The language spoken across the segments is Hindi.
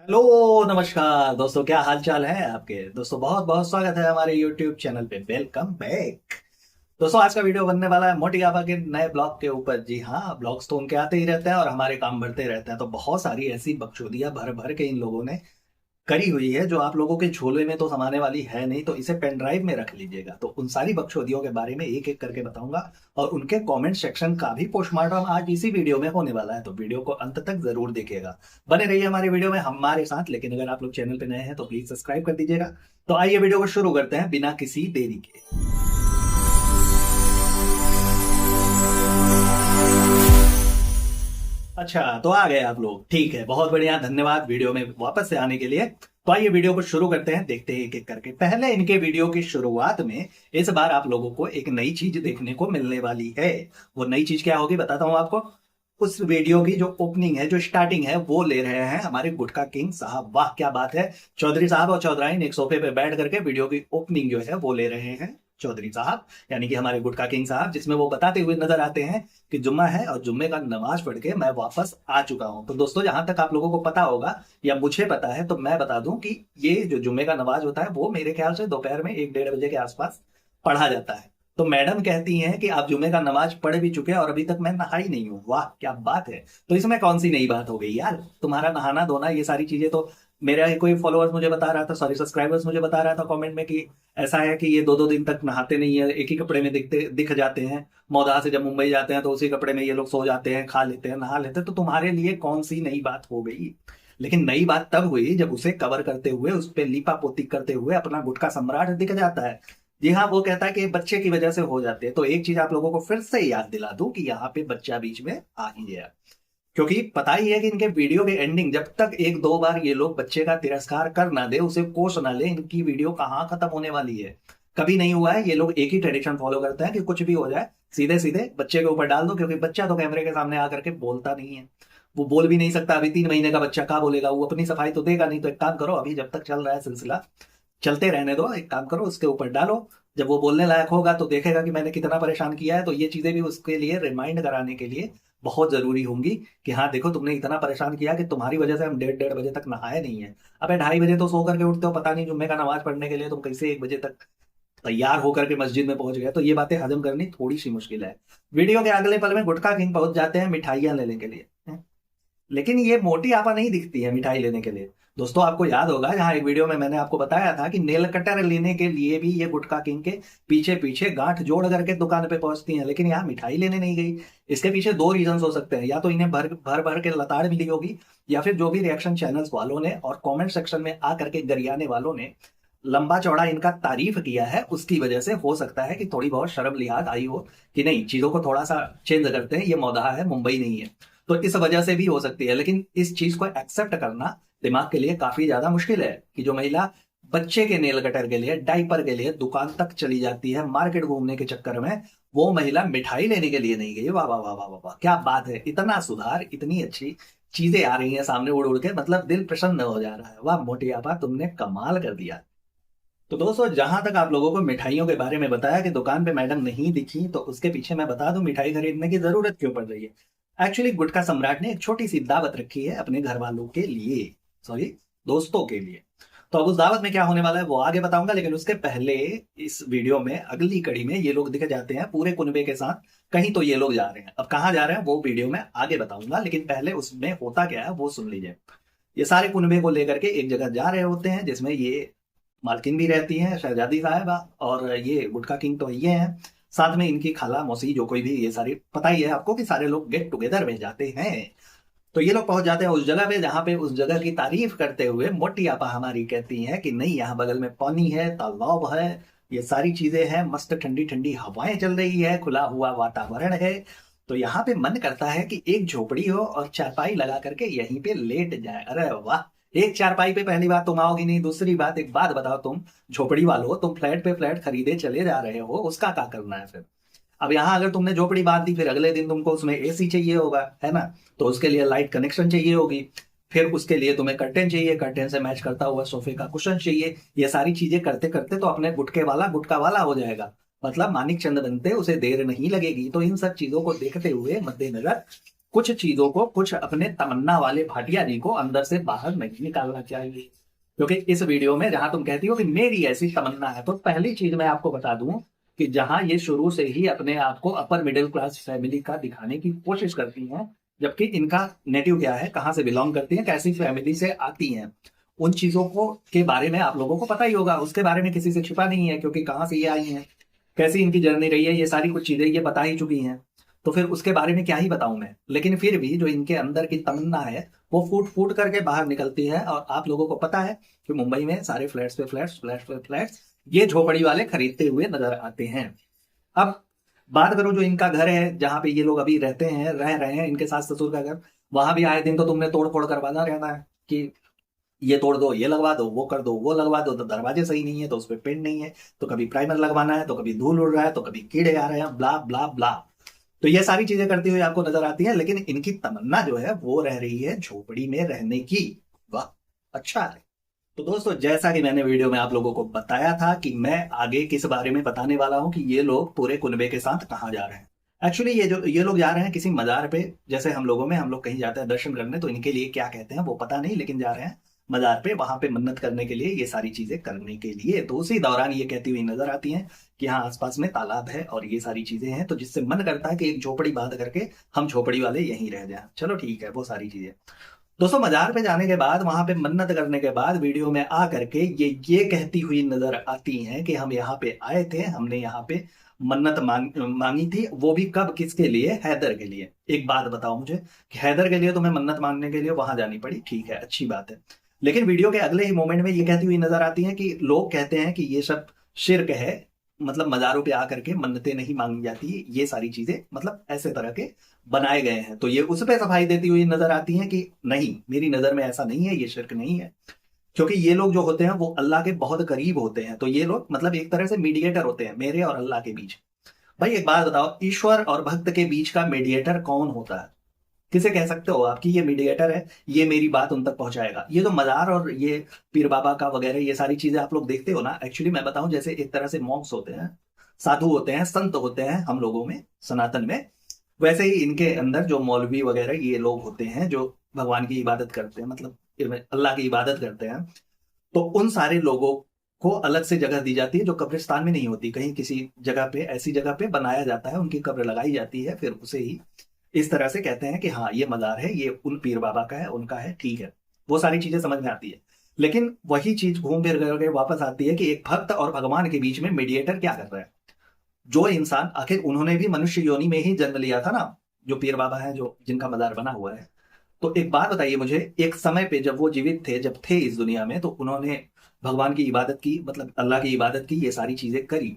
हेलो। नमस्कार दोस्तों, क्या हाल चाल है आपके। दोस्तों बहुत बहुत स्वागत है हमारे YouTube चैनल पे। Welcome back. दोस्तों आज का वीडियो बनने वाला है मोटी आबा के नए ब्लॉग के ऊपर। जी हाँ, ब्लॉग्स तो उनके आते ही रहते हैं और हमारे काम बढ़ते रहते हैं। तो बहुत सारी ऐसी बकचोदियां भर भर के इन लोगों ने करी हुई है जो आप लोगों के झोले में तो समाने वाली है नहीं। तो इसे पेन ड्राइव में रख लीजिएगा। तो उन सारी बकचोदियों के बारे में एक एक करके बताऊंगा और उनके कमेंट सेक्शन का भी पोस्टमार्टम आज इसी वीडियो में होने वाला है। तो वीडियो को अंत तक जरूर देखिएगा। बने रहिए हमारे वीडियो में हमारे साथ। लेकिन अगर आप लोग चैनल पे नए हैं तो प्लीज सब्सक्राइब कर दीजिएगा। तो आइए वीडियो को शुरू करते हैं बिना किसी देरी के। अच्छा, तो आ गए आप लोग। ठीक है, बहुत बढ़िया, धन्यवाद वीडियो में वापस से आने के लिए। तो आइए वीडियो को शुरू करते हैं, देखते हैं एक एक करके। पहले इनके वीडियो की शुरुआत में इस बार आप लोगों को एक नई चीज देखने को मिलने वाली है। वो नई चीज क्या होगी बताता हूं आपको। उस वीडियो की जो ओपनिंग है, जो स्टार्टिंग है, वो ले रहे हैं हमारे गुटखा किंग साहब। वाह क्या बात है। चौधरी साहब और चौधराइन एक सोफे पे बैठ करके वीडियो की ओपनिंग जो है वो ले रहे हैं चौधरी साहब, यानी कि हमारे गुटखा किंग साहब, जिसमें वो बताते हुए नजर आते हैं कि जुम्मा है और जुम्मे का नमाज पढ़ के मैं वापस आ चुका हूं। तो दोस्तों, जहां तक आप लोगों को पता होगा या मुझे पता है, तो मैं बता दूं कि ये जो जुम्मे का नमाज होता है वो मेरे ख्याल से दोपहर में 1-1:30 बजे के आसपास पढ़ा जाता है। तो मैडम कहती हैं कि आप जुम्मे का नमाज पढ़ भी चुके हैं और अभी तक मैं नहा ही नहीं हूं। वाह क्या बात है। तो इसमें कौन सी नई बात हो गई यार। तुम्हारा नहाना धोना ये सारी चीजें तो मेरा ही कोई फॉलोअर्स मुझे बता रहा था, सॉरी सब्सक्राइबर्स मुझे बता रहा था कमेंट में कि ऐसा है कि ये 2-2 दिन तक नहाते नहीं है, एक ही कपड़े में दिख जाते हैं। मौदा से जब मुंबई जाते हैं तो उसी कपड़े में ये लोग सो जाते हैं, खा लेते हैं, नहा लेते हैं। तो तुम्हारे लिए कौन सी नई बात हो गई। लेकिन नई बात तब हुई जब उसे कवर करते हुए, उस पर लीपा पोती करते हुए अपना गुटखा सम्राट दिख जाता है। जी हाँ, वो कहता है कि बच्चे की वजह से हो जाते हैं। तो एक चीज आप लोगों को फिर से याद दिला दूं कि यहाँ पे बच्चा बीच में आ ही गया। क्योंकि पता ही है कि इनके वीडियो की एंडिंग, जब तक 1-2 बार ये लोग बच्चे का तिरस्कार कर ना दे, उसे कोस ना ले, इनकी वीडियो कहाँ खत्म होने वाली है। कभी नहीं हुआ है। ये लोग एक ही ट्रेडिशन फॉलो करते हैं कि कुछ भी हो जाए सीधे सीधे बच्चे के ऊपर डाल दो। क्योंकि बच्चा तो कैमरे के सामने आकर के बोलता नहीं है, वो बोल भी नहीं सकता। अभी 3 महीने का बच्चा क्या बोलेगा, वो अपनी सफाई तो देगा नहीं। तो एक काम करो, अभी जब तक चल रहा है सिलसिला, चलते रहने दो। एक काम करो, उसके ऊपर डालो। जब वो बोलने लायक होगा तो देखेगा कि मैंने कितना परेशान किया है। तो ये चीजें भी उसके लिए रिमाइंड कराने के लिए बहुत जरूरी होंगी कि हाँ देखो, तुमने इतना परेशान किया कि तुम्हारी वजह से हम 1:30-1:30 बजे तक नहाए नहीं है। अबे 2:30 बजे तो सो करके उठते हो, पता नहीं जुम्मे का नमाज पढ़ने के लिए तुम कैसे 1 बजे तक तैयार होकर के मस्जिद में पहुंच गए। तो ये बातें हजम करनी थोड़ी सी मुश्किल है। वीडियो के अगले पल में गुटखा किंग पहुंच जाते हैं मिठाइयां लेने के लिए। लेकिन ये मोटी आपा नहीं दिखती है मिठाई लेने के लिए। दोस्तों आपको याद होगा, जहां एक वीडियो में मैंने आपको बताया था कि नेल कटर लेने के लिए भी ये गुटखा किंग के पीछे पीछे गांठ जोड़ करके दुकान पे पहुंचती हैं, लेकिन यहाँ मिठाई लेने नहीं गई। इसके पीछे दो रीजन हो सकते हैं। या तो इन्हें भर भर भर के लताड़ मिली होगी, या फिर जो भी रिएक्शन चैनल्स वालों ने और कमेंट सेक्शन में आकर के गरियाने वालों ने लंबा चौड़ा इनका तारीफ किया है, उसकी वजह से हो सकता है कि थोड़ी बहुत शर्म लिहाज आई हो कि नहीं, चीजों को थोड़ा सा चेंज करते हैं, ये मौदहा है, मुंबई नहीं है। तो इस वजह से भी हो सकती है। लेकिन इस चीज को एक्सेप्ट करना दिमाग के लिए काफी ज्यादा मुश्किल है कि जो महिला बच्चे के नेल कटर के लिए, डाइपर के लिए दुकान तक चली जाती है मार्केट घूमने के चक्कर में, वो महिला मिठाई लेने के लिए नहीं गई। वाह वाह वाह वाह वाह वाह, क्या बात है। इतना सुधार, इतनी अच्छी चीजें आ रही हैं सामने उड़ उड़ के, मतलब दिल प्रसन्न हो जा रहा है। वाह मोटी आपा, तुमने कमाल कर दिया। तो दोस्तों, जहां तक आप लोगों को मिठाइयों के बारे में बताया कि दुकान पे मैडम नहीं दिखी, तो उसके पीछे मैं बता दूं मिठाई खरीदने की जरूरत क्यों पड़ रही है। एक्चुअली गुटखा सम्राट ने एक छोटी सी दावत रखी है अपने घर वालों के लिए, सॉरी दोस्तों के लिए। तो अब उस दावत में क्या होने वाला है वो आगे बताऊंगा। लेकिन उसके पहले इस वीडियो में अगली कड़ी में ये लोग दिख जाते हैं पूरे कुनबे के साथ कहीं। तो ये लोग जा रहे हैं, अब कहाँ जा रहे हैं वो वीडियो में आगे बताऊंगा। लेकिन पहले उसमें होता क्या है वो सुन लीजिए। ये सारे कुनबे को लेकर के एक जगह जा रहे होते हैं, जिसमें ये मालकिन भी रहती हैं, शहजादी साहबा, और ये गुटखा किंग तो ये हैं। साथ में इनकी खाला मौसी, जो कोई भी, ये सारी पता ही है आपको कि सारे लोग गेट टुगेदर में जाते हैं। तो ये लोग पहुंच जाते हैं उस जगह पे, जहां पे उस जगह की तारीफ करते हुए मोटी आपा हमारी कहती हैं कि नहीं, यहाँ बगल में पानी है, तालाब है, ये सारी चीजें हैं, मस्त ठंडी ठंडी हवाएं चल रही है, खुला हुआ वातावरण है। तो यहाँ पे मन करता है कि एक झोपड़ी हो और चारपाई लगा करके यहीं पे लेट जाए। अरे वाह, एक चारपाई पे पहली बात तुम आओगी नहीं। दूसरी बात, एक बात बताओ, तुम झोपड़ी वालों, तुम फ्लैट पे फ्लैट खरीदे चले जा रहे हो, उसका क्या करना है फिर। अब यहाँ अगर तुमने झोपड़ी बांध दी, फिर अगले दिन तुमको उसमें एसी चाहिए होगा, है ना। तो उसके लिए लाइट कनेक्शन चाहिए होगी। फिर उसके लिए तुम्हें कर्टेन चाहिए, कर्टेन से मैच करता हुआ सोफे का कुशन चाहिए। ये सारी चीजें करते करते तो अपने गुटके वाला गुटका वाला हो जाएगा, मतलब मानिक चंद बनते उसे देर नहीं लगेगी। तो इन सब चीजों को देखते हुए मद्देनजर कुछ चीजों को, कुछ अपने तमन्ना वाले भाटिया जी को अंदर से बाहर नहीं निकालना चाहिए। क्योंकि इस वीडियो में जहां तुम कहती हो कि मेरी ऐसी तमन्ना है, तो पहली चीज मैं आपको बता दूं कि जहां ये शुरू से ही अपने आप को अपर मिडिल क्लास फैमिली का दिखाने की कोशिश करती हैं, जबकि इनका नेटिव क्या है, कहां से बिलोंग करती हैं, कैसी फैमिली से आती हैं, उन चीजों को के बारे में आप लोगों को पता ही होगा। उसके बारे में किसी से छिपा नहीं है, क्योंकि कहां से ये आई हैं, कैसी इनकी जर्नी रही है, ये सारी कुछ चीजें ये बता ही चुकी हैं। तो फिर उसके बारे में क्या ही बताऊं मैं। लेकिन फिर भी जो इनके अंदर की तमन्ना है वो फूट फूट करके बाहर निकलती है। और आप लोगों को पता है कि मुंबई में सारे फ्लैट्स पे फ्लैट्स, फ्लैट्स पे फ्लैट्स ये झोपड़ी वाले खरीदते हुए नजर आते हैं। अब बात करूं जो इनका घर है, जहां पे ये लोग अभी रहते हैं, रह रहे हैं, इनके सास ससुर का घर, वहां भी आए दिन तो तुमने तोड़ फोड़ करवाना रहता है कि ये तोड़ दो, ये लगवा दो, वो कर दो, वो लगवा दो, तो दरवाजे सही नहीं है तो उस पर पेंट नहीं है, तो कभी प्राइमर लगवाना है, तो कभी धूल उड़ रहा है, तो कभी कीड़े आ रहे हैं, ब्ला ब्ला ब्ला। तो ये सारी चीजें करती हुई आपको नजर आती है। लेकिन इनकी तमन्ना जो है वो रह रही है झोपड़ी में रहने की। वाह, अच्छा है। तो दोस्तों, जैसा कि मैंने वीडियो में आप लोगों को बताया था कि मैं आगे किस बारे में बताने वाला हूं कि ये लोग पूरे कुनबे के साथ कहाँ जा रहे हैं। एक्चुअली ये लोग जा रहे हैं किसी मजार पे। जैसे हम लोगों में, हम लोग कहीं जाते हैं दर्शन करने, तो इनके लिए क्या कहते हैं वो पता नहीं, लेकिन जा रहे हैं मजार पे, वहां पे मन्नत करने के लिए, ये सारी चीजें करने के लिए। तो उसी दौरान ये कहती हुई नजर आती हैं कि हाँ, आसपास में तालाब है और ये सारी चीजें हैं, तो जिससे मन करता है कि एक झोपड़ी बांध करके हम झोपड़ी वाले यहीं रह जाएं। चलो ठीक है, वो सारी चीजें। दोस्तों, मजार पे जाने के बाद, वहां पे मन्नत करने के बाद, वीडियो में आ करके ये कहती हुई नजर आती हैं कि हम यहाँ पे आए थे, हमने यहाँ पे मन्नत मांगी थी। वो भी कब, किसके लिए? हैदर के लिए। एक बात बताओ मुझे कि हैदर के लिए तुम्हें मन्नत मांगने के लिए वहां जानी पड़ी, ठीक है, अच्छी बात है। लेकिन वीडियो के अगले ही मोमेंट में ये कहती हुई नजर आती है कि लोग कहते हैं कि ये सब शिर्क है, मतलब मजारों पे आकर के मन्नतें नहीं मांगी जाती, ये सारी चीजें मतलब ऐसे तरह के बनाए गए हैं। तो ये उस पे सफाई देती हुई नजर आती हैं कि नहीं, मेरी नजर में ऐसा नहीं है, ये शिर्क नहीं है। क्योंकि ये लोग जो होते हैं वो अल्लाह के बहुत करीब होते हैं। तो ये लोग मतलब एक तरह से मीडिएटर होते हैं मेरे और अल्लाह के बीच। भाई एक बात बताओ, ईश्वर और भक्त के बीच का मीडिएटर कौन होता है? किसे कह सकते हो आप कि ये मीडिएटर है, ये मेरी बात उन तक पहुंचाएगा? ये तो मजार और ये पीर बाबा का वगैरह ये सारी चीजें आप लोग देखते हो ना। एक्चुअली मैं बताऊं, जैसे एक तरह से मॉन्क्स होते हैं, साधु होते हैं, संत होते हैं हम लोगों में, सनातन में, वैसे ही इनके अंदर जो मौलवी वगैरह ये लोग होते हैं जो भगवान की इबादत करते हैं, मतलब अल्लाह की इबादत करते हैं। तो उन सारे लोगों को अलग से जगह दी जाती है जो कब्रिस्तान में नहीं होती, कहीं किसी जगह पे, ऐसी जगह पे बनाया जाता है, उनकी कब्र लगाई जाती है, फिर उसे ही इस तरह से कहते हैं कि हाँ, ये मजार है, ये उन पीर बाबा का है, उनका है, ठीक है। वो सारी चीजें समझ में आती है। लेकिन वही चीज घूम फिर करके वापस आती है कि एक भक्त और भगवान के बीच में मीडिएटर क्या कर रहा है? जो इंसान, आखिर उन्होंने भी मनुष्य योनि में ही जन्म लिया था ना, जो पीर बाबा है, जो जिनका मजार बना हुआ है। तो एक बात बताइए मुझे, एक समय पे जब वो जीवित थे, जब थे इस दुनिया में, तो उन्होंने भगवान की इबादत की, मतलब अल्लाह की इबादत की, ये सारी चीजें करी।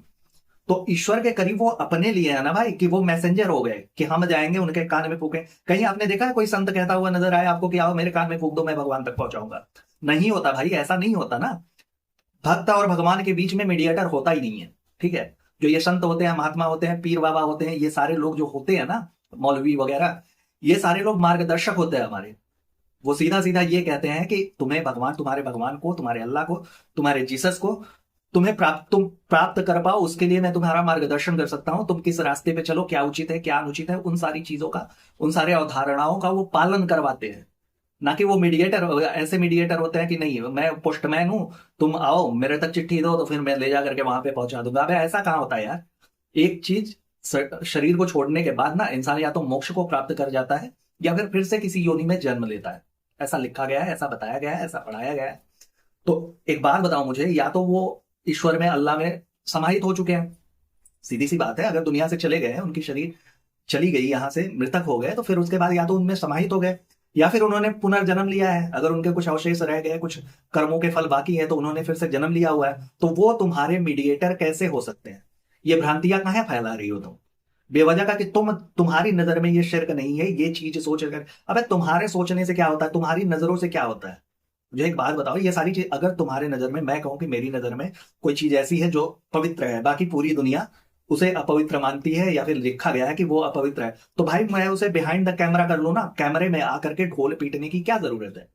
तो ईश्वर के करीब वो अपने लिए है ना भाई, कि वो मैसेंजर हो गए कि हम जाएंगे उनके कान में फूकें। कहीं आपने देखा है कोई संत कहता हुआ नजर आया आपको कि आओ मेरे कान में फूक दो, मैं भगवान तक पहुंचाऊंगा? नहीं होता भाई, ऐसा नहीं होता ना। भक्त और भगवान के बीच में मीडिएटर होता ही नहीं है, ठीक है। जो ये संत होते हैं, महात्मा होते हैं, पीर बाबा होते हैं, ये सारे लोग जो होते हैं ना, मौलवी वगैरह, ये सारे लोग मार्गदर्शक होते हैं हमारे। वो सीधा सीधा ये कहते हैं कि तुम्हें भगवान, तुम्हारे भगवान को, तुम्हारे अल्लाह को, तुम्हारे जीसस को तुम प्राप्त कर पाओ, उसके लिए मैं तुम्हारा मार्गदर्शन कर सकता हूं। तुम किस रास्ते पे चलो, क्या उचित है, क्या अनुचित है, उन सारी चीजों का, उन सारे अवधारणाओं का वो पालन करवाते हैं। ना कि वो मीडिएटर, ऐसे मीडिएटर होते हैं कि नहीं, मैं पोस्टमैन हूं, तुम आओ मेरे तक चिट्ठी दो तो फिर मैं ले जा करके वहां पे पहुंचा दूंगा। अबे ऐसा कहाँ होता है यार। एक चीज, शरीर को छोड़ने के बाद ना इंसान या तो मोक्ष को प्राप्त कर जाता है, या फिर से किसी योनि में जन्म लेता है। ऐसा लिखा गया है, ऐसा बताया गया है, ऐसा पढ़ाया गया है। तो एक बात बताओ मुझे, या तो वो ईश्वर में, अल्लाह में समाहित हो चुके हैं, सीधी सी बात है। अगर दुनिया से चले गए हैं, उनकी शरीर चली गई, यहां से मृतक हो गए, तो फिर उसके बाद या तो उनमें समाहित हो गए, या फिर उन्होंने पुनर्जन्म लिया है। अगर उनके कुछ अवशेष रह गए, कुछ कर्मों के फल बाकी है, तो उन्होंने फिर से जन्म लिया हुआ है। तो वो तुम्हारे मीडिएटर कैसे हो सकते हैं? ये भ्रांतियां कहाँ फैला रही हो तुम बेवजह का, कि तुम्हारी नजर में ये शिर्क नहीं है, ये चीज सोच कर। अबे तुम्हारे सोचने से क्या होता है, तुम्हारी नजरों से क्या होता है? मुझे एक बात बताओ, ये सारी चीज अगर तुम्हारे नजर में, मैं कहूं कि मेरी नजर में कोई चीज ऐसी है जो पवित्र है, बाकी पूरी दुनिया उसे अपवित्र मानती है, या फिर लिखा गया है कि वो अपवित्र है, तो भाई मैं उसे बिहाइंड द कैमरा कर लूं ना, कैमरे में आकर के ढोल पीटने की क्या जरूरत है?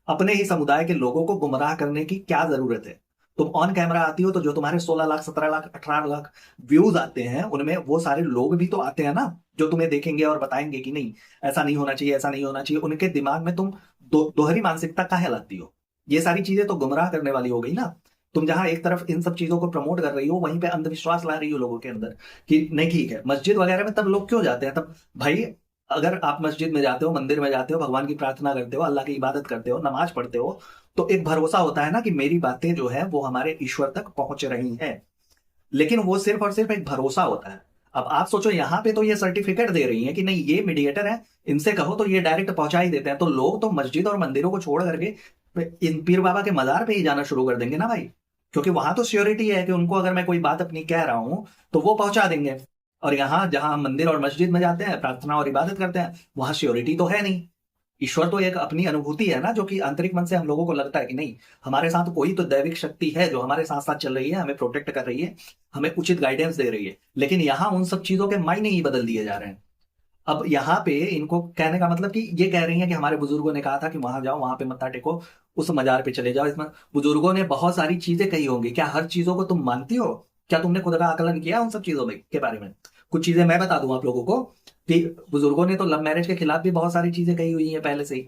अपने ही समुदाय के लोगों को गुमराह करने की क्या जरूरत है? तुम ऑन कैमरा आती हो तो जो तुम्हारे 16 लाख 17 लाख 18 लाख व्यूज आते हैं उनमें वो सारे लोग भी तो आते हैं ना, जो तुम्हें देखेंगे और बताएंगे कि नहीं ऐसा नहीं होना चाहिए, ऐसा नहीं होना चाहिए। उनके दिमाग में तुम दोहरी मानसिकता काहे लाती हो? ये सारी चीजें तो गुमराह करने वाली हो गई ना। तुम जहां एक तरफ इन सब चीजों को प्रमोट कर रही हो, वहीं पे अंधविश्वास ला रही हो लोगों के अंदर कि नहीं ठीक है। मस्जिद वगैरह में तब लोग क्यों जाते हैं? तब भाई अगर आप मस्जिद में जाते हो, मंदिर में जाते हो, भगवान की प्रार्थना करते हो, अल्लाह की इबादत करते हो, नमाज पढ़ते हो, तो एक भरोसा होता है ना कि मेरी बातें जो है वो हमारे ईश्वर तक पहुंच रही हैं। लेकिन वो सिर्फ और सिर्फ एक भरोसा होता है। अब आप सोचो, यहाँ पे तो ये सर्टिफिकेट दे रही है कि नहीं ये मीडिएटर है, इनसे कहो तो ये डायरेक्ट पहुंचा ही देते हैं, तो लोग तो मस्जिद और मंदिरों को छोड़ करके इन पीर बाबा के मजार पे ही जाना शुरू कर देंगे ना भाई। क्योंकि वहां तो श्योरिटी है कि उनको अगर मैं कोई बात अपनी कह रहा हूं तो वो पहुंचा देंगे। और यहाँ जहां हम मंदिर और मस्जिद में जाते हैं, प्रार्थना और इबादत करते हैं, वहां श्योरिटी तो है नहीं। ईश्वर तो एक अपनी अनुभूति है ना, जो कि आंतरिक मन से हम लोगों को लगता है कि नहीं हमारे साथ कोई तो दैविक शक्ति है जो हमारे साथ साथ चल रही है, हमें प्रोटेक्ट कर रही है, हमें उचित गाइडेंस दे रही है। लेकिन यहाँ उन सब चीजों के मायने ही बदल दिए जा रहे हैं। अब यहाँ पे इनको कहने का मतलब कि ये कह रही है कि हमारे बुजुर्गों ने कहा था कि वहां जाओ, वहां पे मत्था टेको, उस मजार पे चले जाओ। इसमें बुजुर्गों ने बहुत सारी चीजें कही होंगी, क्या हर चीजों को तुम मानती हो? क्या तुमने खुद का आकलन किया उन सब चीजों में के बारे में? कुछ चीजें मैं बता दूं आप लोगों को कि बुजुर्गों ने तो लव मैरिज के खिलाफ भी बहुत सारी चीजें कही हुई हैं पहले से ही,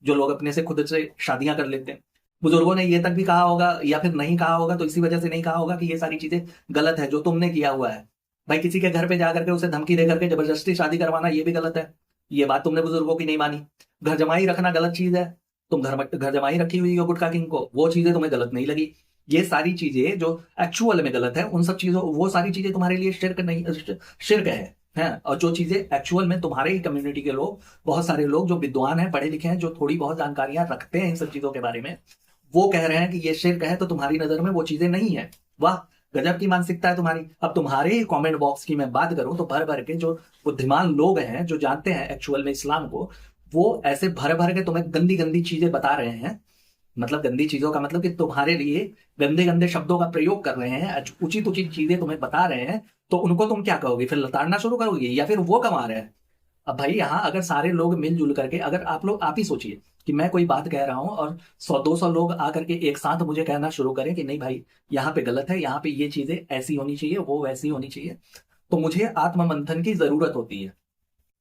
जो लोग अपने से खुद से शादियां कर लेते हैं। बुजुर्गों ने ये तक भी कहा होगा, या फिर नहीं कहा होगा तो इसी वजह से नहीं कहा होगा कि ये सारी चीजें गलत है जो तुमने किया हुआ है। भाई किसी के घर पे जाकर के उसे धमकी दे करके जबरदस्ती शादी करवाना ये भी गलत है। ये बात तुमने बुजुर्गों की नहीं मानी। घर जमाई रखना गलत चीज है, तुम घर जमाई रखी हुई हो गुटखा किंग को, वो चीजें तुम्हें गलत नहीं लगी। ये सारी चीजें जो एक्चुअल में गलत है, उन सब चीजों वो सारी चीजें तुम्हारे लिए शिर्क नहीं, शिर्क है। और जो चीजें एक्चुअल में तुम्हारे ही कम्युनिटी के लोग, बहुत सारे लोग जो विद्वान हैं, पढ़े लिखे हैं, जो थोड़ी बहुत जानकारियां रखते हैं इन सब चीजों के बारे में, वो कह रहे हैं कि ये शिर्क है, तो तुम्हारी नजर में वो चीजें नहीं है। वाह, गजब की मानसिकता है तुम्हारी। अब तुम्हारे ही कमेंट बॉक्स की मैं बात करूं तो भर भर के जो बुद्धिमान लोग हैं, जो जानते हैं एक्चुअल में इस्लाम को, वो ऐसे भर भर के तुम्हें गंदी गंदी चीजें बता रहे हैं। मतलब गंदी चीजों का मतलब कि तुम्हारे लिए गंदे गंदे शब्दों का प्रयोग कर रहे हैं, उचित उचित चीजें तुम्हें बता रहे हैं, तो उनको तुम क्या कहोगे? फिर लताड़ना शुरू करोगे या फिर वो कमा रहे हैं? अब भाई यहाँ अगर सारे लोग मिलजुल करके, अगर आप ही सोचिए कि मैं कोई बात कह रहा हूं और 100-200 लोग आकर के एक साथ मुझे कहना शुरू करें कि नहीं भाई यहाँ पे गलत है, यहाँ पे ये चीजें ऐसी होनी चाहिए, वो वैसी होनी चाहिए, तो मुझे आत्ममंथन की जरूरत होती है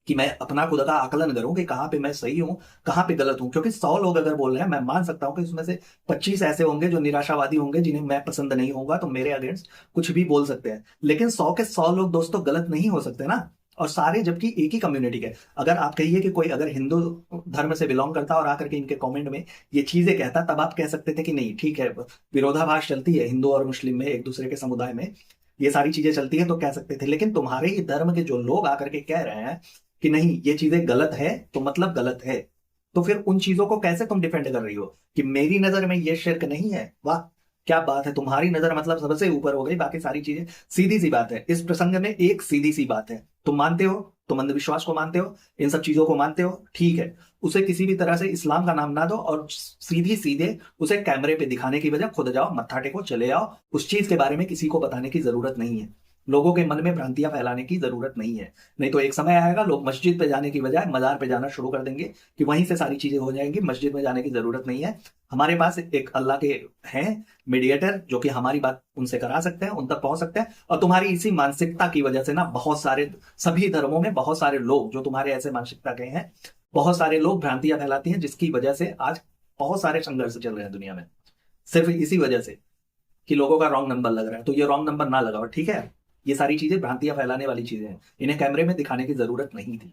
कि मैं अपना खुद का आकलन करूं कि कहाँ पे मैं सही हूं, कहाँ पे गलत हूं। क्योंकि 100 लोग अगर बोल रहे हैं, मैं मान सकता हूं कि उसमें से 25 ऐसे होंगे जो निराशावादी होंगे, जिन्हें मैं पसंद नहीं होगा, तो मेरे अगेंस्ट कुछ भी बोल सकते हैं। लेकिन 100 के 100 लोग दोस्तों गलत नहीं हो सकते ना। और सारे जबकि एक ही कम्युनिटी के, अगर आप कहिए कि कोई अगर हिंदू धर्म से बिलोंग करता और आकर के इनके कमेंट में ये चीजें कहता, तब आप कह सकते थे कि नहीं ठीक है, विरोधाभास चलती है हिंदू और मुस्लिम में, एक दूसरे के समुदाय में ये सारी चीजें चलती हैं, तो कह सकते थे। लेकिन तुम्हारे ही धर्म के जो लोग आकर के कह रहे हैं कि नहीं ये चीजें गलत है, तो मतलब गलत है, तो फिर उन चीजों को कैसे तुम डिफेंड कर रही हो कि मेरी नजर में ये शिर्क नहीं है? वाह, क्या बात है। तुम्हारी नजर मतलब सबसे ऊपर हो गई, बाकी सारी चीजें सीधी सी बात है। इस प्रसंग में एक सीधी सी बात है, तुम मानते हो, तुम अंधविश्वास को मानते हो, इन सब चीजों को मानते हो, ठीक है, उसे किसी भी तरह से इस्लाम का नाम ना दो और सीधी सीधे उसे कैमरे पे दिखाने की बजाय खुद जाओ, मत्था टेको, चले आओ। उस चीज के बारे में किसी को बताने की जरूरत नहीं है, लोगों के मन में भ्रांतियां फैलाने की जरूरत नहीं है। नहीं तो एक समय आएगा लोग मस्जिद पे जाने की बजाय मजार पे जाना शुरू कर देंगे कि वहीं से सारी चीजें हो जाएंगी, मस्जिद में जाने की जरूरत नहीं है। हमारे पास एक अल्लाह के हैं मीडिएटर, जो कि हमारी बात उनसे करा सकते हैं, उन तक पहुंच सकते हैं। और तुम्हारी इसी मानसिकता की वजह से ना बहुत सारे, सभी धर्मों में बहुत सारे लोग जो तुम्हारे ऐसे मानसिकता के हैं, बहुत सारे लोग भ्रांतियां फैलाती हैं, जिसकी वजह से आज बहुत सारे संघर्ष चल रहे हैं दुनिया में, सिर्फ इसी वजह से कि लोगों का रॉन्ग नंबर लग रहा है। तो ये रॉन्ग नंबर ना लगाओ, ठीक है। ये सारी चीजें भ्रांतियां फैलाने वाली चीजें हैं, इन्हें कैमरे में दिखाने की जरूरत नहीं थी।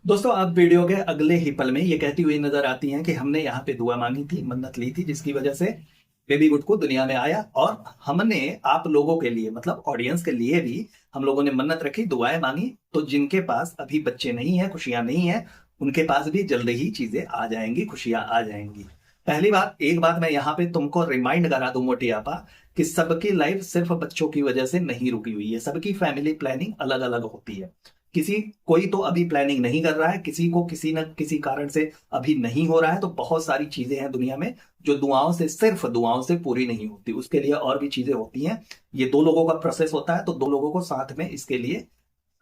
दोस्तों अब वीडियो के अगले ही पल में ये कहती हुई नजर आती हैं कि हमने यहाँ पे दुआ मांगी थी, मन्नत ली थी, जिसकी वजह से बेबी गुड को दुनिया में आया, और हमने आप लोगों के लिए, मतलब ऑडियंस के लिए भी हम लोगों ने मन्नत रखी, दुआएं मांगी। तो जिनके पास अभी बच्चे नहीं है, खुशियां नहीं है, उनके पास भी जल्द ही चीजें आ जाएंगी, खुशियां आ जाएंगी। पहली बात, एक बात मैं यहाँ पे तुमको रिमाइंड करा दूं मोटी आपा, कि सबकी लाइफ सिर्फ बच्चों की वजह से नहीं रुकी हुई है, सबकी फैमिली प्लानिंग अलग अलग होती है। किसी कोई तो अभी प्लानिंग नहीं कर रहा है, किसी को किसी न किसी कारण से अभी नहीं हो रहा है। तो बहुत सारी चीजें हैं दुनिया में जो दुआओं से, सिर्फ दुआओं से पूरी नहीं होती, उसके लिए और भी चीजें होती हैं। ये दो लोगों का प्रोसेस होता है, तो दो लोगों को साथ में इसके लिए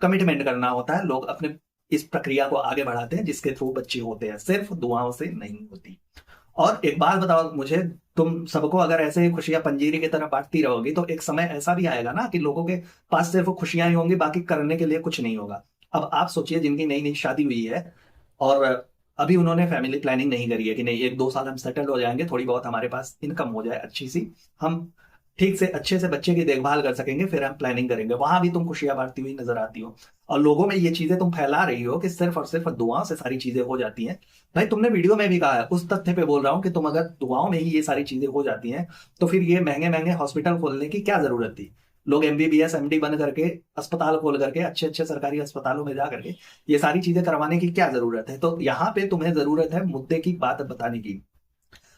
कमिटमेंट करना होता है। लोग अपने इस प्रक्रिया को आगे बढ़ाते हैं जिसके थ्रू बच्चे होते हैं, सिर्फ दुआओं से नहीं होती। और एक बात बताओ मुझे, तुम सबको अगर ऐसे ही खुशियां पंजीरी की तरह बांटती रहोगी तो एक समय ऐसा भी आएगा ना कि लोगों के पास सिर्फ खुशियां ही होंगी, बाकी करने के लिए कुछ नहीं होगा। अब आप सोचिए, जिनकी नई नई शादी हुई है और अभी उन्होंने फैमिली प्लानिंग नहीं करी है कि नहीं 1-2 साल हम सेटल हो जाएंगे, थोड़ी बहुत हमारे पास इनकम हो जाए अच्छी सी, हम ठीक से अच्छे से बच्चे की देखभाल कर सकेंगे, फिर हम प्लानिंग करेंगे, वहां भी तुम खुशियां बांटती हुई नजर आती हो। और लोगों में ये चीजें तुम फैला रही हो कि सिर्फ और सिर्फ दुआओं से सारी चीजें हो जाती हैं। भाई तुमने वीडियो में भी कहा है, उस तथ्य पे बोल रहा हूँ कि तुम अगर दुआओं में ही ये सारी चीजें हो जाती हैं तो फिर ये महंगे महंगे हॉस्पिटल खोलने की क्या जरूरत थी? लोग एमबीबीएस एमडी बन करके अस्पताल खोल करके अच्छे अच्छे सरकारी अस्पतालों में जा करके ये सारी चीजें करवाने की क्या जरूरत है? तो यहाँ पे तुम्हें जरूरत है मुद्दे की बात बताने की।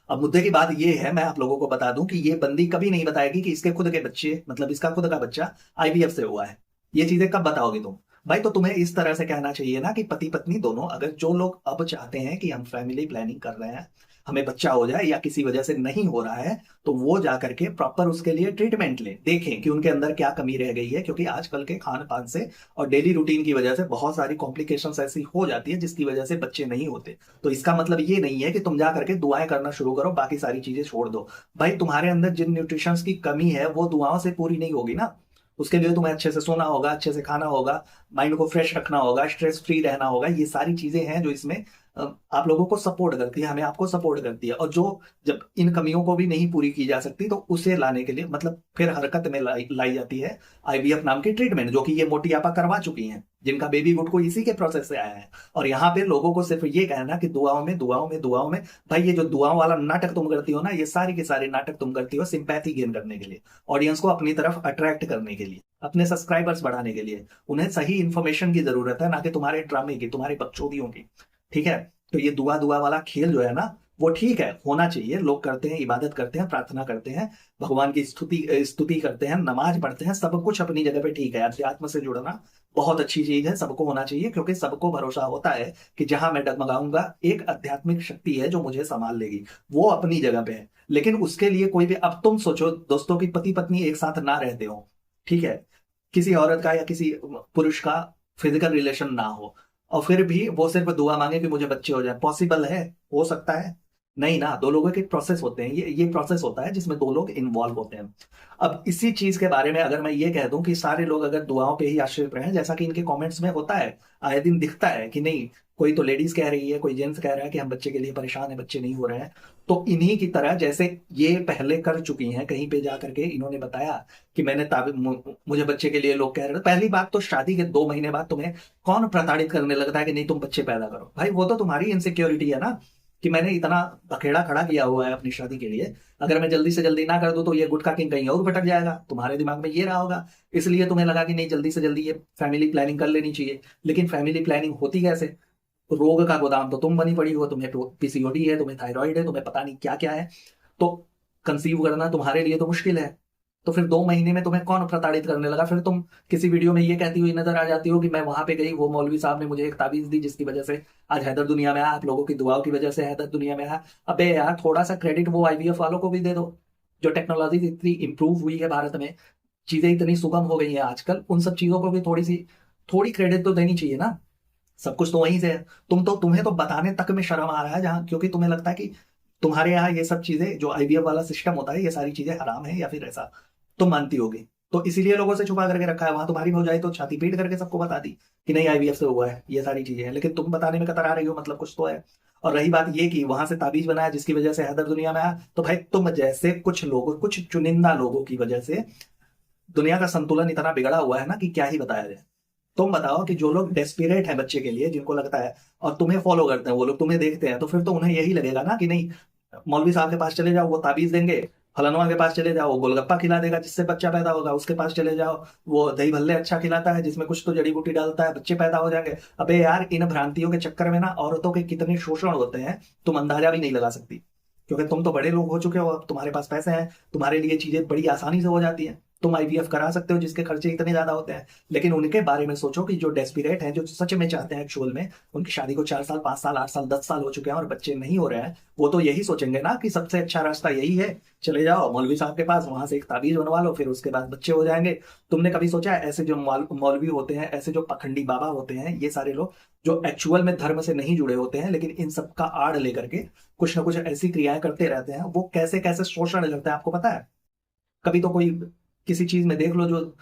अब मुद्दे की बात ये है, मैं आप लोगों को बता दूं कि ये बंदी कभी नहीं बताएगी कि इसके खुद के बच्चे, मतलब इसका खुद का बच्चा आईवीएफ से हुआ है। ये चीजें कब बताओगे तुम? भाई तो तुम्हें इस तरह से कहना चाहिए ना कि पति पत्नी दोनों, अगर जो लोग अब चाहते हैं कि हम फैमिली प्लानिंग कर रहे हैं, हमें बच्चा हो जाए या किसी वजह से नहीं हो रहा है, तो वो जा करके प्रॉपर उसके लिए ट्रीटमेंट लें, देखें कि उनके अंदर क्या कमी रह गई है, क्योंकि आजकल के खान पान से और डेली रूटीन की वजह से बहुत सारी कॉम्प्लिकेशंस ऐसी हो जाती है जिसकी वजह से बच्चे नहीं होते। तो इसका मतलब ये नहीं है कि तुम जा करके दुआएं करना शुरू करो, बाकी सारी चीजें छोड़ दो। भाई तुम्हारे अंदर जिन न्यूट्रिशंस की कमी है वो दुआओं से पूरी नहीं होगी ना। उसके लिए तुम्हें अच्छे से सोना होगा, अच्छे से खाना होगा, माइंड को फ्रेश रखना होगा, स्ट्रेस फ्री रहना होगा। ये सारी चीजें हैं जो इसमें आप लोगों को सपोर्ट करती है, हमें आपको सपोर्ट करती है। और जो जब इन कमियों को भी नहीं पूरी की जा सकती तो उसे लाने के लिए मतलब फिर हरकत में लाई जाती है आईवीएफ नाम की ट्रीटमेंट, जो कि ये मोटियापा करवा चुकी हैं, जिनका बेबी गुड को इसी के प्रोसेस से आया है। और यहाँ पे लोगों को सिर्फ ये कहना कि दुआओं में दुआओं में दुआओं में। भाई ये जो दुआओं वाला नाटक तुम करती हो ना, ये सारी के सारे नाटक तुम करती हो सिंपैथी गेन करने के लिए, ऑडियंस को अपनी तरफ अट्रैक्ट करने के लिए, अपने सब्सक्राइबर्स बढ़ाने के लिए। उन्हें सही इन्फॉर्मेशन की जरूरत है, ना कि तुम्हारे ड्रामे की, तुम्हारी बकचोदियों की। ठीक है? तो ये दुआ दुआ वाला खेल जो है ना, वो ठीक है, होना चाहिए, लोग करते हैं, इबादत करते हैं, प्रार्थना करते हैं, भगवान की स्तुति स्तुति करते हैं, नमाज पढ़ते हैं, सब कुछ अपनी जगह पे ठीक है। अध्यात्म से जुड़ना बहुत अच्छी चीज है, सबको होना चाहिए, क्योंकि सबको भरोसा होता है कि जहां मैं डगमगाऊंगा एक आध्यात्मिक शक्ति है जो मुझे संभाल लेगी, वो अपनी जगह पे है। लेकिन उसके लिए कोई भी, अब तुम सोचो दोस्तों की पति पत्नी एक साथ ना रहते हो, ठीक है, किसी औरत का या किसी पुरुष का फिजिकल रिलेशन ना हो, और फिर भी वो सिर्फ दुआ मांगे कि मुझे बच्चे हो जाए, पॉसिबल है? हो सकता है? नहीं ना। दो लोगों के प्रोसेस होते हैं, ये प्रोसेस होता है जिसमें दो लोग इन्वॉल्व होते हैं। अब इसी चीज के बारे में अगर मैं ये कह दूं कि सारे लोग अगर दुआओं पे ही आश्रित रहे, जैसा कि इनके कमेंट्स में होता है, आए दिन दिखता है कि नहीं, कोई तो लेडीज कह रही है, कोई जेंट्स कह रहा है कि हम बच्चे के लिए परेशान है, बच्चे नहीं हो रहे हैं, तो इन्हीं की तरह जैसे ये पहले कर चुकी हैं, कहीं पे जा करके इन्होंने बताया कि मैंने मुझे बच्चे के लिए लोग कह रहे थे। पहली बात तो शादी के 2 महीने बाद तुम्हें कौन प्रताड़ित करने लगता है कि नहीं तुम बच्चे पैदा करो? भाई वो तो तुम्हारी इनसिक्योरिटी है ना, कि मैंने इतना बखेड़ा खड़ा किया हुआ है अपनी शादी के लिए, अगर मैं जल्दी से जल्दी ना कर दूं तो ये गुटखा किंग कहीं और भटक जाएगा। तुम्हारे दिमाग में ये रहा होगा, इसलिए तुम्हें लगा कि नहीं जल्दी से जल्दी ये फैमिली प्लानिंग कर लेनी चाहिए। लेकिन फैमिली प्लानिंग होती कैसे? रोग का गोदाम तो तुम बनी पड़ी हो, तुम्हें पीसीओडी है, तुम्हें थायराइड है, तुम्हें पता नहीं क्या क्या है, तो कंसीव करना तुम्हारे लिए तो मुश्किल है। तो फिर 2 महीने में तुम्हें कौन प्रताड़ित करने लगा? फिर तुम किसी वीडियो में ये कहती हुई नजर आ जाती हो कि मैं वहां पे गई, वो मौलवी साहब ने मुझे एक ताबीज दी जिसकी वजह से आज हैदर दुनिया में आया, आप लोगों की दुआओं की वजह से हैदर दुनिया में आया। अबे यार थोड़ा सा क्रेडिट वो आईवीएफ वालों को भी दे दो, जो टेक्नोलॉजी इतनी इंप्रूव हुई है भारत में, चीजें इतनी सुगम हो गई हैं आजकल, उन सब चीजों को भी थोड़ी क्रेडिट तो देनी चाहिए ना। सब कुछ तो वहीं से है। तुम्हें तो बताने तक में शर्म आ रहा है, जहां क्योंकि तुम्हें लगता है कि तुम्हारे यहाँ ये सब चीजें जो आईवीएफ वाला सिस्टम होता है, ये सारी चीजें हराम है या फिर ऐसा तुम मानती होगी, तो इसीलिए लोगों से छुपा करके रखा है। वहां तुम्हारी भौजाई तो छाती पीट करके सबको बता दी कि नहीं आईवीएफ से हुआ है, ये सारी चीजें हैं, लेकिन तुम बताने में कतरा रही हो, मतलब कुछ तो है। और रही बात ये कि वहां से ताबीज बनाया जिसकी वजह से हैदर दुनिया में आया, तो भाई तुम जैसे कुछ लोगों, कुछ चुनिंदा लोगों की वजह से दुनिया का संतुलन इतना बिगड़ा हुआ है ना कि क्या ही बताया जाए। तुम बताओ कि जो लोग डेस्पिरेट हैं बच्चे के लिए, जिनको लगता है, और तुम्हें फॉलो करते हैं, वो लोग तुम्हें देखते हैं, तो फिर तो उन्हें यही लगेगा ना कि नहीं मौलवी साहब के पास चले जाओ, वो ताबीज देंगे, फलानुआ के पास चले जाओ, वो गोलगप्पा खिला देगा जिससे बच्चा पैदा होगा, उसके पास चले जाओ, वो दही भल्ले अच्छा खिलाता है जिसमें कुछ तो जड़ी बूटी डालता है, बच्चे पैदा हो जाएंगे। अबे यार इन भ्रांतियों के चक्कर में ना औरतों के कितने शोषण होते हैं तुम अंदाजा भी नहीं लगा सकती, क्योंकि तुम तो बड़े लोग हो चुके हो, अब तुम्हारे पास पैसे हैं, तुम्हारे लिए चीजें बड़ी आसानी से हो जाती हैं। तुम आईवीएफ करा सकते हो जिसके खर्चे इतने ज्यादा होते हैं, लेकिन उनके बारे में सोचो कि जो डेस्पिरेट हैं, जो सच में चाहते हैं एक्चुअल में, उनकी शादी को 4 साल 5 साल 8 साल 10 साल हो चुके हैं और बच्चे नहीं हो रहे हैं, वो तो यही सोचेंगे ना कि सबसे अच्छा रास्ता यही है, चले जाओ मौलवी साहब के पास, वहां से एक ताबीज बनवा लो, फिर उसके बाद बच्चे हो जाएंगे। तुमने कभी सोचा है ऐसे जो मौलवी होते हैं, ऐसे जो पखंडी बाबा होते हैं, ये सारे लोग जो एक्चुअल में धर्म से नहीं जुड़े होते हैं, लेकिन इन सब का आड़ लेकर के कुछ ना कुछ ऐसी क्रियाएं करते रहते हैं, वो कैसे कैसे शोषण करते हैं आपको पता है? कभी तो कोई किसी चीज में देख लो, जो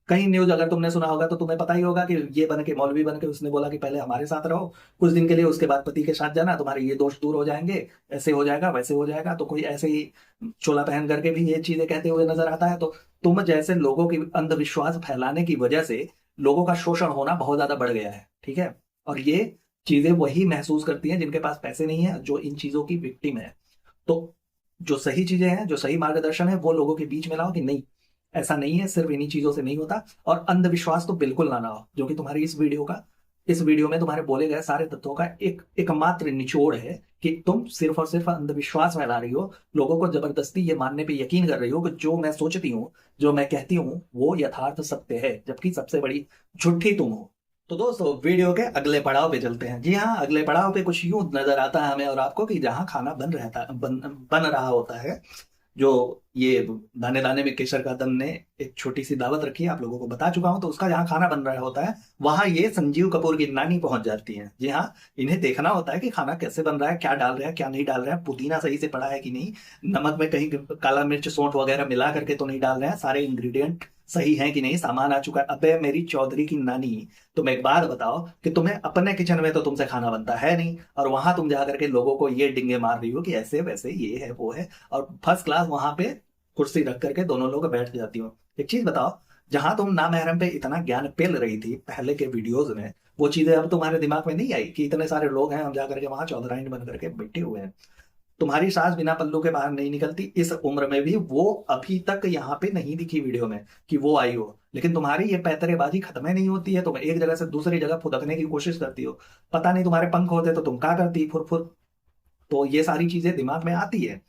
कहीं न्यूज अगर तुमने सुना होगा तो तुम्हें पता ही होगा कि ये बन के मौलवी बन के उसने बोला कि पहले हमारे साथ रहो कुछ दिन के लिए, उसके बाद पति के साथ जाना, तुम्हारे ये दोष दूर हो जाएंगे, ऐसे हो जाएगा वैसे हो जाएगा। तो कोई ऐसे ही चोला पहन करके भी ये चीजें कहते हुए नजर आता है। तो तुम जैसे लोगों की अंधविश्वास फैलाने की वजह से लोगों का शोषण होना बहुत ज्यादा बढ़ गया है, ठीक है? और ये चीजें वही महसूस करती हैं जिनके पास पैसे नहीं है, जो इन चीजों की विक्टिम है। तो जो सही चीजें हैं, जो सही मार्गदर्शन है, वो लोगों के बीच में लाओ कि नहीं, ऐसा नहीं है, सिर्फ इन्हीं चीजों से नहीं होता। और अंधविश्वास तो बिल्कुल ना लाओ, जो कि तुम्हारी इस वीडियो में तुम्हारे बोले गए सारे तत्वों का एक एकमात्र निचोड़ है कि तुम सिर्फ और सिर्फ अंधविश्वास फैला रही हो, लोगों को जबरदस्ती ये मानने पे यकीन कर रही हो कि जो मैं सोचती हूँ, जो मैं कहती हूँ, वो यथार्थ सत्य है, जबकि सबसे बड़ी झूठी तुम हो। तो दोस्तों वीडियो के अगले पड़ाव पे चलते हैं। जी हाँ, अगले पड़ाव पे कुछ यूं नजर आता है हमें और आपको कि जहाँ खाना बन रहा होता है, जो ये दाने दाने में केसर का दम ने एक छोटी सी दावत रखी है, आप लोगों को बता चुका हूं। तो उसका जहाँ खाना बन रहा होता है, वहां ये संजीव कपूर की नानी पहुंच जाती है। जी हाँ, इन्हें देखना होता है कि खाना कैसे बन रहा है, क्या डाल रहे हैं क्या नहीं डाल रहे हैं, पुदीना सही से पड़ा है कि नहीं, नमक में कहीं काला मिर्च सौंठ वगैरह मिला करके तो नहीं डाल रहे हैं, सारे इंग्रेडिएंट सही है कि नहीं, सामान आ चुका है। अबे मेरी चौधरी की नानी, तुम एक बात बताओ कि तुम्हें अपने किचन में तो तुमसे खाना बनता है नहीं, और वहां तुम जा करके लोगों को ये डिंगे मार रही हो कि ऐसे वैसे ये है वो है, और फर्स्ट क्लास वहां पे कुर्सी रख करके दोनों लोग बैठ जाती हो। एक चीज बताओ, जहां तुम नामहरम पे इतना ज्ञान पेल रही थी पहले के वीडियोज में, वो चीजें अब तुम्हारे दिमाग में नहीं आई कि इतने सारे लोग हैं, हम जा करके वहां चौधराइन बन करके बैठे हुए हैं। तुम्हारी सास बिना पल्लू के बाहर नहीं निकलती, इस उम्र में भी वो अभी तक यहाँ पे नहीं दिखी वीडियो में कि वो आई हो, लेकिन तुम्हारी ये पैतरेबाजी खत्म ही नहीं होती है। तुम एक जगह से दूसरी जगह फुदकने की कोशिश करती हो, पता नहीं तुम्हारे पंख होते तो तुम क्या करती फुर फुर। तो ये सारी चीजें दिमाग में आती है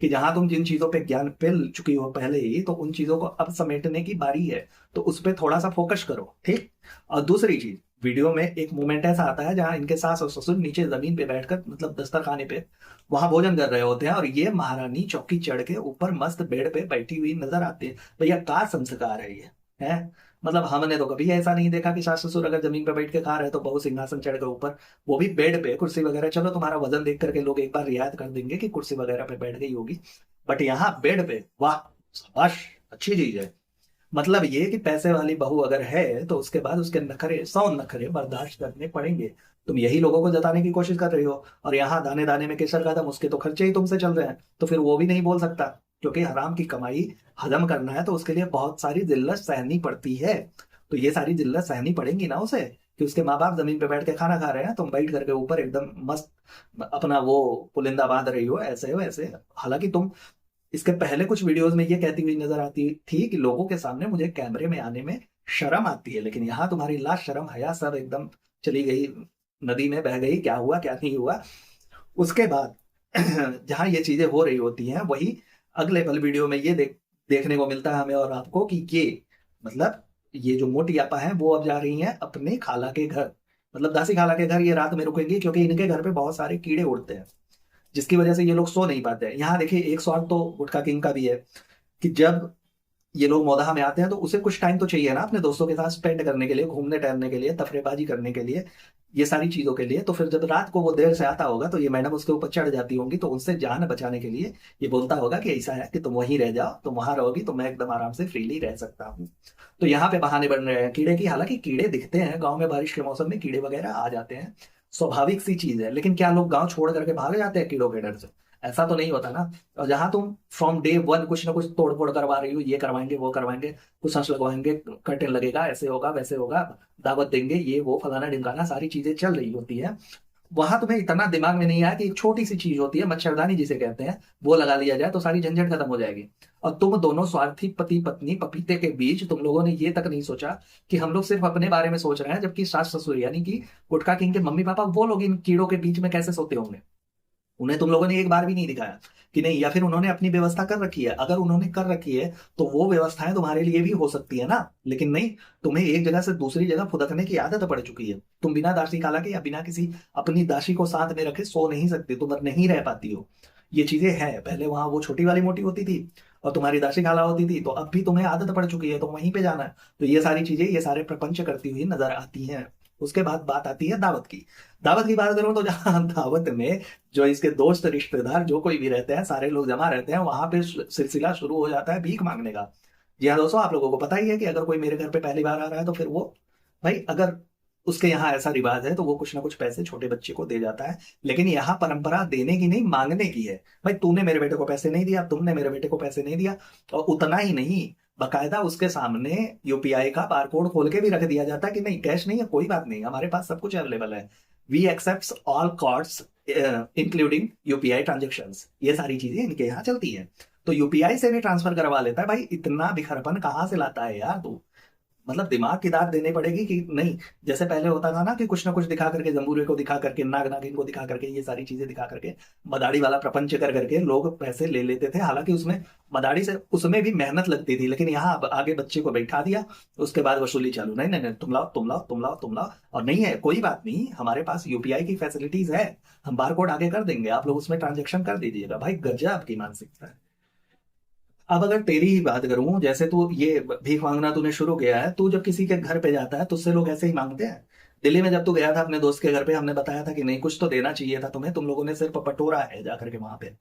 कि जहां तुम जिन चीजों पे ज्ञान पेल चुकी हो पहले ही, तो उन चीजों को अब समेटने की बारी है, तो उस पर थोड़ा सा फोकस करो, ठीक? और दूसरी चीज, वीडियो में एक मोमेंट ऐसा आता है जहां इनके सास और ससुर नीचे जमीन पे बैठकर, मतलब दस्तरखाने पे वहां भोजन कर रहे होते हैं, और ये महारानी चौकी चढ़ के ऊपर मस्त बेड पे बैठी हुई नजर आती है। भैया क्या संस्कार है ये, है? मतलब हमने तो कभी ऐसा नहीं देखा कि सास ससुर अगर जमीन पे बैठ के खा रहे हैं तो बहू सिंहासन चढ़ के ऊपर, वो भी बेड पे, कुर्सी वगैरह चलो तुम्हारा वजन देख करके लोग एक बार रियायत कर देंगे कि कुर्सी वगैरह पे बैठ गई होगी, बट यहाँ बेड पे, वाह शाबाश, अच्छी चीज है। मतलब ये कि पैसे वाली बहू अगर है तो उसके बाद उसके नखरे 100 नखरे बर्दाश्त करने पड़ेंगे। तुम यही लोगों को जताने की कोशिश कर रही हो, और यहाँ दाने दाने में केसर का दम, उसके तो खर्चे ही तुमसे चल रहे हैं, तो फिर वो भी नहीं बोल सकता, क्योंकि हराम की कमाई हजम करना है तो उसके लिए बहुत सारी जिल्लत सहनी पड़ती है। तो ये सारी जिल्लत सहनी पड़ेंगी ना उसे, कि उसके माँ बाप जमीन पे बैठ के खाना खा रहे हैं, तुम बैठ करके ऊपर एकदम मस्त अपना वो पुलिंदा बांध रही हो, ऐसे वैसे। हालांकि तुम इसके पहले कुछ वीडियोस में ये कहती हुई नजर आती थी कि लोगों के सामने मुझे कैमरे में आने में शर्म आती है, लेकिन यहाँ तुम्हारी लाश शर्म हया सब एकदम चली गई, नदी में बह गई, क्या हुआ क्या नहीं हुआ। उसके बाद जहाँ ये चीजें हो रही होती हैं, वही अगले पल वीडियो में ये देखने को मिलता है हमें और आपको कि ये, मतलब ये जो मोटी आपा है वो अब जा रही हैं अपने खाला के घर, मतलब दासी खाला के घर ये रात में रुकेंगी, क्योंकि इनके घर पे बहुत सारे कीड़े उड़ते हैं, जिसकी वजह से ये लोग सो नहीं पाते हैं। यहाँ देखिए एक स्वाद तो गुटखा किंग का भी है कि जब ये लोग मौदाहा में आते हैं तो उसे कुछ टाइम तो चाहिए ना अपने दोस्तों के साथ स्पेंड करने के लिए, घूमने टहलने के लिए, तफरेबाजी करने के लिए, ये सारी चीजों के लिए। तो फिर जब रात को वो देर से आता होगा तो ये मैडम उसके ऊपर चढ़ जाती होंगी, तो उनसे जान बचाने के लिए ये बोलता होगा कि ऐसा है कि तुम वहीं रह जाओ, तुम वहां रहोगी तो मैं एकदम आराम से फ्रीली रह सकता हूँ। तो यहाँ पे बहाने बन रहे हैं कीड़े की। हालांकि कीड़े दिखते हैं गाँव में, बारिश के मौसम में कीड़े वगैरह आ जाते हैं, स्वाभाविक सी चीज है, लेकिन क्या लोग गाँव छोड़ करके भाग जाते हैं कीड़ों के डर से? ऐसा तो नहीं होता ना। और जहां तुम फ्रॉम डे वन कुछ ना कुछ तोड़ फोड़ करवा रही हो, ये करवाएंगे वो करवाएंगे, कुछ सांस लगवाएंगे, कर्टेन लगेगा, ऐसे होगा वैसे होगा, दावत देंगे, ये वो फलाना ढिमकाना, सारी चीजें चल रही होती है, वहां तुम्हें इतना दिमाग में नहीं आया कि एक छोटी सी चीज होती है मच्छरदानी जिसे कहते हैं, वो लगा लिया जाए तो सारी झंझट खत्म हो जाएगी। और तुम दोनों स्वार्थी पति पत्नी पपीते के बीच तुम लोगों ने ये तक नहीं सोचा कि हम लोग सिर्फ अपने बारे में सोच रहे हैं, जबकि सास ससुर यानी कि गुटखा किंग के मम्मी पापा, वो लोग इन कीड़ों के बीच में कैसे सोते होंगे, उन्हें तुम लोगों ने एक बार भी नहीं दिखाया। कि नहीं, या फिर उन्होंने अपनी व्यवस्था कर रखी है। अगर उन्होंने कर रखी है तो वो व्यवस्थाएं तुम्हारे लिए भी हो सकती है ना, लेकिन नहीं, तुम्हें एक जगह से दूसरी जगह फुदकने की आदत पड़ चुकी है। तुम बिना दासी खाला के या बिना किसी अपनी दासी को साथ में रखे सो नहीं सकती, तुम नहीं रह पाती हो। ये चीजें हैं। पहले वहां वो छोटी वाली मोटी होती थी और तुम्हारी दासी खाला होती थी, तो अब भी तुम्हें आदत पड़ चुकी है, तो वहीं पे जाना है। तो ये सारी चीजें, ये सारे प्रपंच करती हुई नजर आती हैं। उसके बाद बात आती है दावत की। दावत की बात करूं तो जहां दावत में जो इसके दोस्त रिश्तेदार जो कोई भी रहते हैं, सारे लोग जमा रहते हैं, वहां पे सिलसिला शुरू हो जाता है भीख मांगने का। जी हाँ दोस्तों, आप लोगों को पता ही है कि अगर कोई मेरे घर पे पहली बार आ रहा है तो फिर वो, भाई अगर उसके यहाँ ऐसा रिवाज है तो वो कुछ ना कुछ पैसे छोटे बच्चे को दे जाता है। लेकिन यहाँ परंपरा देने की नहीं, मांगने की है। भाई तूने मेरे बेटे को पैसे नहीं दिया, तुमने मेरे बेटे को पैसे नहीं दिया। और उतना ही नहीं, बकायदा उसके सामने यूपीआई का बारकोड खोल के भी रख दिया जाता है कि नहीं, कैश नहीं है, कोई बात नहीं, हमारे पास सब कुछ अवेलेबल है। We accept all cards including UPI transaction. ये सारी चीजें इनके यहाँ चलती है। तो यूपीआई से भी ट्रांसफर करवा लेता है। भाई इतना बिखरपन कहाँ से लाता है यार तू? मतलब दिमाग की दाद देनी पड़ेगी कि नहीं। जैसे पहले होता था ना कि कुछ ना कुछ दिखा करके, जंबूरे को दिखा करके, नाग नागिन को दिखा करके, ये सारी चीजें दिखा करके, मदारी वाला प्रपंच कर करके लोग पैसे ले लेते थे। हालांकि उसमें मदारी से उसमें भी मेहनत लगती थी, लेकिन यहाँ अब आगे बच्चे को बैठा दिया, उसके बाद वसूली चालू। नहीं नहीं नहीं, तुम लाओ तुम लाओ तुम लाओ तुम लाओ। और नहीं है, कोई बात नहीं, हमारे पास यूपीआई की फैसिलिटीज है, हम बार कोड आगे कर देंगे, आप लोग उसमें ट्रांजेक्शन कर दीजिएगा। भाई गजब की मानसिकता है। अब अगर तेरी ही बात करूं, जैसे तू ये भीख मांगना तूने शुरू किया है, तू जब किसी के घर पे जाता है तो उससे लोग ऐसे ही मांगते हैं। दिल्ली में जब तू गया था अपने दोस्त के घर पे, हमने बताया था कि नहीं, कुछ तो देना चाहिए था तुम्हें, तुम लोगों ने सिर्फ पटोरा है जाकर के वहां पे।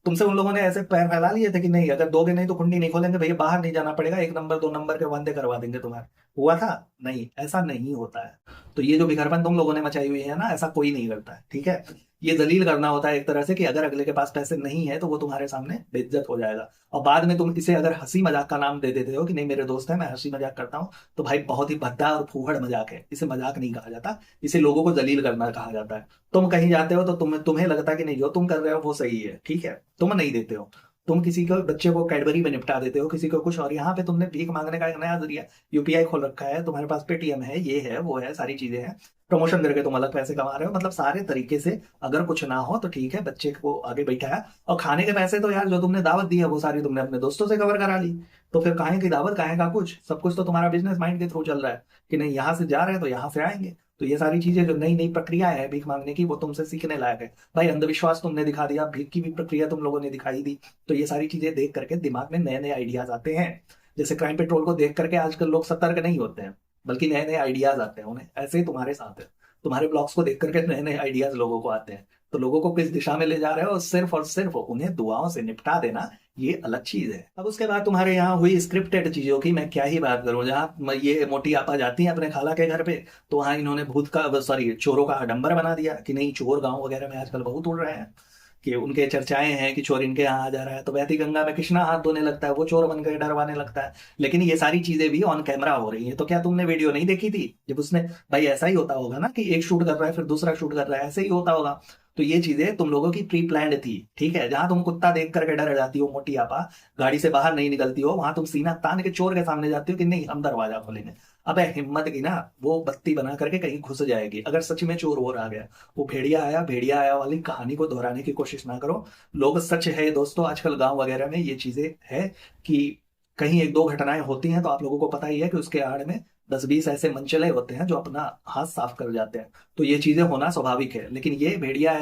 तुमसे उन लोगों ने ऐसे पैर फैला लिए थे कि नहीं, अगर दोगे नहीं तो कुंडी नहीं खोलेंगे भैया, बाहर नहीं जाना पड़ेगा, 1 नंबर 2 नंबर के वादे करवा देंगे तुम्हारे। हुआ था? नहीं, ऐसा नहीं होता है। तो ये जो बिखरपन तुम लोगों ने मचाई हुई है ना, ऐसा कोई नहीं करता है, ठीक है। ये दलील करना होता है एक तरह से कि अगर अगले के पास पैसे नहीं है तो वो तुम्हारे सामने बेइज्जत हो जाएगा। और बाद में तुम इसे अगर हंसी मजाक का नाम दे देते हो कि नहीं मेरे दोस्त है, मैं हंसी मजाक करता हूँ, तो भाई बहुत ही भद्दा और फूहड़ मजाक है। इसे मजाक नहीं कहा जाता, इसे लोगों को दलील करना कहा जाता है। तुम कहीं जाते हो तो तुम्हें लगता है कि नहीं, जो तुम कर रहे हो वो सही है, ठीक है, तुम नहीं देते हो। तुम किसी को, बच्चे को कैडबरी में निपटा देते हो, किसी को कुछ, और यहाँ पे तुमने भीख मांगने का एक नया जरिया यूपीआई खोल रखा है, तुम्हारे पास पेटीएम है, ये है वो है, सारी चीजें हैं। प्रमोशन करके तुम अलग पैसे कमा रहे हो। मतलब सारे तरीके से अगर कुछ ना हो तो ठीक है, बच्चे को आगे बैठाया। और खाने के पैसे तो यार जो तुमने दावत दी है वो सारी तुमने अपने दोस्तों से कवर करा ली। तो फिर काहे की दावत, काहे का कुछ, सब कुछ तो तुम्हारा बिजनेस माइंड के थ्रू चल रहा है कि नहीं, यहाँ से जा रहे हैं तो यहाँ से आएंगे। तो ये सारी चीजें जो नई नई प्रक्रिया है भीख मांगने की, वो तुमसे सीखने लायक है। भाई अंधविश्वास तुमने दिखा दिया, भीख की भी प्रक्रिया तुम लोगों ने दिखाई दी। तो ये सारी चीजें देख करके दिमाग में नए नए आइडियाज आते हैं। जैसे क्राइम पेट्रोल को देख करके आजकल लोग सतर्क नहीं होते हैं, बल्कि नए नए आइडियाज आते हैं उन्हें। ऐसे ही तुम्हारे साथ है, तुम्हारे ब्लॉग्स को देख करके नए नए आइडियाज लोगों को आते हैं। तो लोगों को किस दिशा में ले जा रहे हो, और सिर्फ उन्हें दुआओं से निपटा देना, ये अलग चीज है। अब उसके बाद तुम्हारे यहाँ हुई स्क्रिप्टेड चीजों की, मैं क्या ही बात करूं। जहां ये मोटी आपा जाती है अपने खाला के घर पे, तो वहां इन्होंने भूत का, सॉरी, चोरों का आडंबर बना दिया कि नहीं, चोर गांव वगैरह में आजकल बहुत उड़ रहे हैं, कि उनके चर्चाएं हैं कि चोर इनके यहाँ आ जा रहा है। तो बहती गंगा में कृष्णा हाथ धोने लगता है, वो चोर बन कर डरवाने लगता है। लेकिन ये सारी चीजें भी ऑन कैमरा हो रही है। तो क्या तुमने वीडियो नहीं देखी थी जब उसने, भाई ऐसा ही होता होगा ना कि एक शूट कर रहा है फिर दूसरा शूट कर रहा है, ऐसे ही होता होगा। तो ये चीजें तुम लोगों की प्री प्लान्ड थी, ठीक है। जहां तुम कुत्ता देख करके डर जाती हो मोटी आपा, गाड़ी से बाहर नहीं निकलती हो, वहां तुम सीना तान के चोर के सामने जाती हो कि नहीं हम दरवाजा खोलेंगे। अबे हिम्मत की ना, वो बत्ती बना करके कहीं घुस जाएगी अगर सच में चोर और आ गया। वो भेड़िया आया वाली कहानी को दोहराने की कोशिश ना करो। लोग, सच है दोस्तों, आजकल गांव वगैरह में ये चीजें है कि कहीं एक दो घटनाएं होती हैं तो आप लोगों को पता ही है कि उसके आड़ में 10-20 ऐसे मनचले होते हैं जो अपना हाथ साफ कर जाते हैं। तो ये चीजें होना स्वाभाविक है। लेकिन ये भेड़िया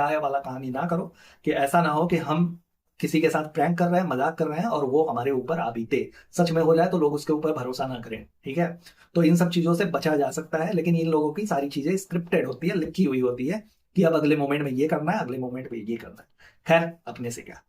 आया वाला कहानी ना करो, कि ऐसा ना हो कि हम किसी के साथ प्रैंक कर रहे हैं, मजाक कर रहे हैं और वो हमारे ऊपर आ बीते, सच में हो जाए तो लोग उसके ऊपर भरोसा ना करें, ठीक है। तो इन सब चीजों से बचा जा सकता है। लेकिन इन लोगों की सारी चीजें स्क्रिप्टेड होती है, लिखी हुई होती है कि अब अगले मोमेंट में ये करना है, अगले मोमेंट में ये करना है। खैर, अपने से क्या।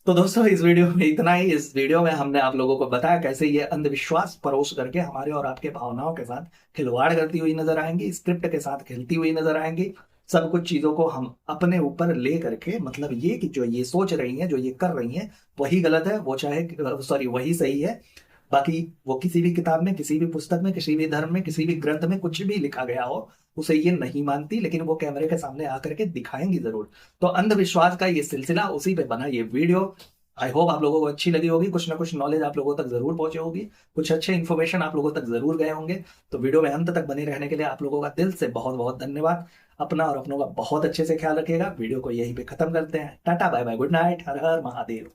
तो दोस्तों इस वीडियो में इतना ही। इस वीडियो में हमने आप लोगों को बताया कैसे ये अंधविश्वास परोस करके हमारे और आपके भावनाओं के साथ खिलवाड़ करती हुई नजर आएंगी, स्क्रिप्ट के साथ खेलती हुई नजर आएंगी। सब कुछ चीजों को हम अपने ऊपर ले करके, मतलब ये कि जो ये सोच रही हैं, जो ये कर रही हैं, वही गलत है, वो चाहे, सॉरी, वही सही है। बाकी वो किसी भी किताब में, किसी भी पुस्तक में, किसी भी धर्म में, किसी भी ग्रंथ में कुछ भी लिखा गया हो, उसे ये नहीं मानती, लेकिन वो कैमरे के सामने आकर के दिखाएंगी जरूर। तो अंधविश्वास का ये सिलसिला, उसी पे बना ये वीडियो। आई होप आप लोगों को अच्छी लगी होगी, कुछ ना कुछ नॉलेज आप लोगों तक जरूर पहुंचे होगी, कुछ अच्छे इन्फॉर्मेशन आप लोगों तक जरूर गए होंगे। तो वीडियो में अंत तक बने रहने के लिए आप लोगों का दिल से बहुत बहुत धन्यवाद। अपना और अपनों का बहुत अच्छे से ख्याल रखिएगा। वीडियो को यहीं पे खत्म करते हैं। टाटा bye bye, good night, Har Har Mahadev.